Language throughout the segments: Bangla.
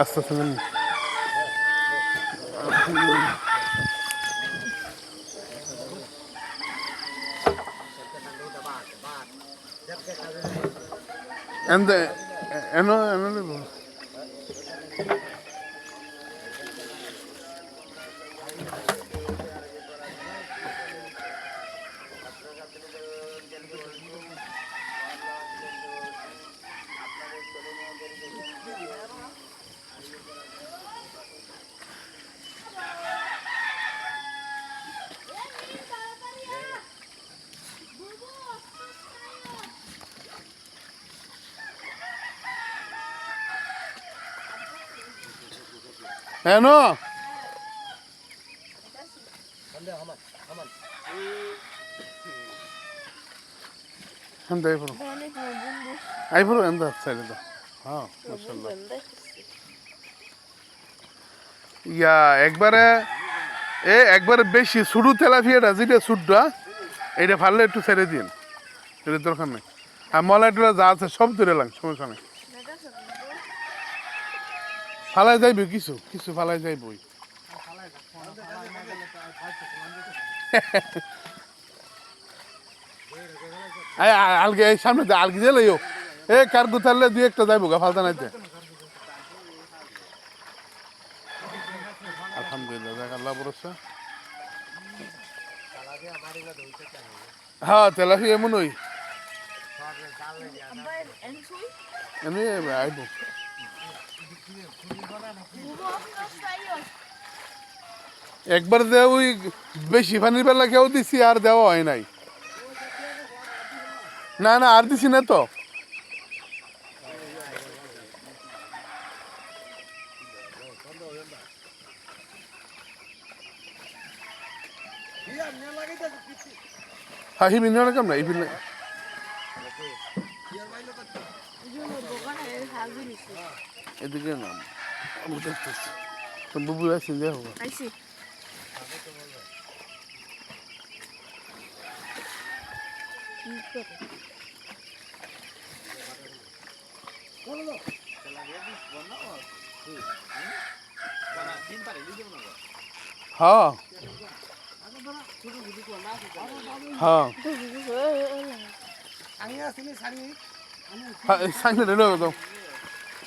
আস্তে আস্তে নেন। এনো এনো নেব। এনো আইপুর এন্দা সাইডে দাও। হ্যাঁ মাশাআল্লাহ। ইয়া একবারে বেশি শুরু তেলাপিয়াটা যেটা সুডটা এটা ফাললে একটু ছেড়ে দিন, এটা দরকার নেই। আর মলাইটা যা আছে সব ধরে লাগ, সমস্যা নেই। ফালাই যাইবি কিছু কিছু ফালাই যাইবই। আলগে এই সামনে আলগি দিলে এ কার গুথারলে দুই একটা যাইব গা ফালতা নাইতে। আলহামদুলিল্লাহ দেখ আল্লাহ ভরসা। হ্যাঁ তেলাপি এমন ওই এমনি আইব। একবার যে ওই বেশি পানির বেলা কেউ দিছি আর দেওয়া হয় নাই। না না আর দিছি না তো। হ্যাঁ হিবিন কাম না ইবিন এদিকে নাম আমি দেখতেছি তো বুবু আছেন দেখো আইছি। হ্যাঁ হ্যাঁ সাংনি রে দাও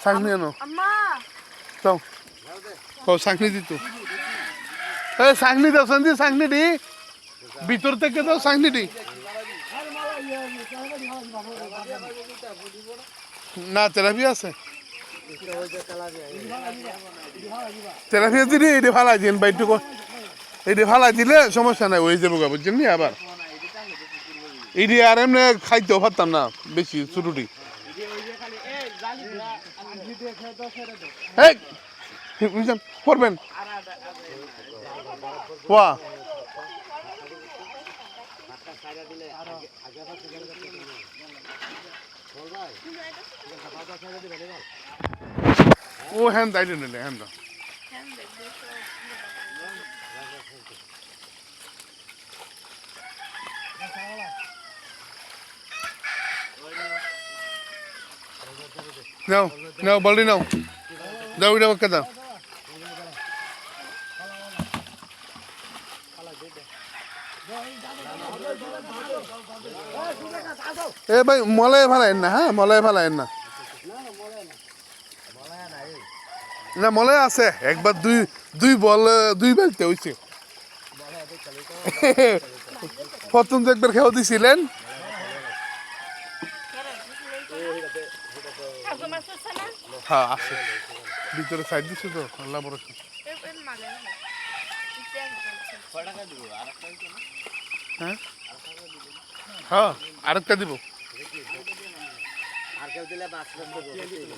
সাংনি আনো দাও ও সাংনি দিত এ সাংনি দাও সন্ধি সাংনি দি ভিতর থেকে দাও সাংনি দি না তেলাপি আছে তেলাপি দিদি এটা ফালাই দিন বাইটুকু এইটা ফালাই দিলে সমস্যা নাই হয়ে যাবো বুঝছেন নি। আবার এটি আর এমনি খাইতেও পারতাম না বেশি ছুটুটি। করবেন ওয়া ও হ্যান তাই নিলে হ্যান দাও। নাও নাও বলদি নাও দাও এটা ওকে দাও। এ ভাই মলাই ফালাইন না, হ্যাঁ মলাই ফালাইন না। না মলাই আছে একবার দুই বল দুই বেলতে হয়েছে। প্রথম তো একবার খেয়েও দিছিলেন। হ্যাঁ আছে ভিতরে সাইড দিচ্ছে তো আল্লাহ ভরসা। হ্যাঁ হ্যাঁ আরেকটা দিব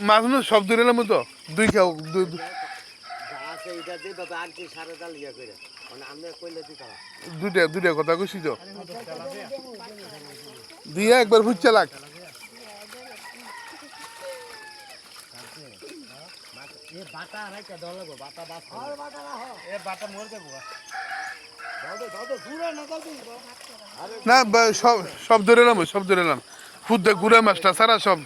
মাছ সব দূরে এলাম তো দুই খাও দুইটা দুইটা কথা কইছি তো দিয়ে একবার ফুচা লাগ বাটা না সব সব ধরে এলাম সব ধরে এলাম খুদ্দে গুড়া মাছটা সারা সব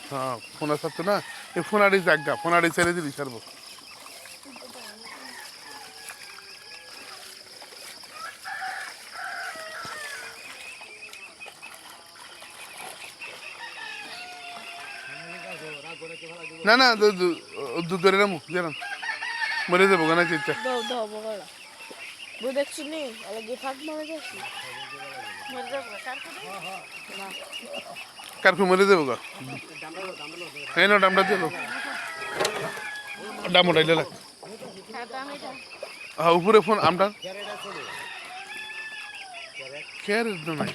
হ্যাঁ ফোনা ছাড়তো না এই ফোনারি জাগা ফোনারি ছেড়ে দিলি সারবো না না দুধ ধরে এলাম যেলাম মরে যাবো গানা চিন্তা দেখছি নি ফাঁক মারা যাচ্ছি কারফু মরে যাবো গা এই না ডামটা দিল ডাম উঠাইলে লাগ হ্যাঁ উপরে ফোন আমটা খেয়ার নাই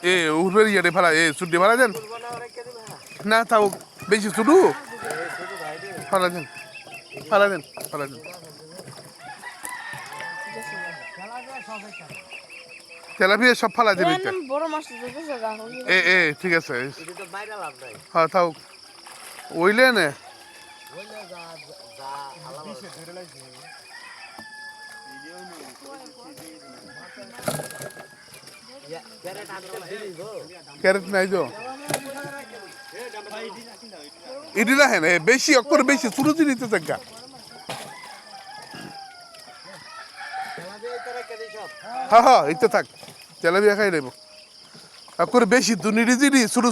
এ উপরে ইয়ে ফেলা এ ছুটি ফেলা দেন না তাও বেশি ছুটু ফেলা দেন ফেলা দেন ফেলা দেন তেলাপিয়া সব ফালা দিবি বড় মাছ এ ঠিক আছে হ্যাঁ তাও ওইলে নে ক্যারেট নাই তো ইডিলা হ্যাঁ বেশি অক্ষর বেশি শুরু দিতে থাকা হ্যাঁ হ্যাঁ এই তো থাক তেলাপিয়া খাই নেব অক্ষর বেশি দুনিটি দিদি শুরু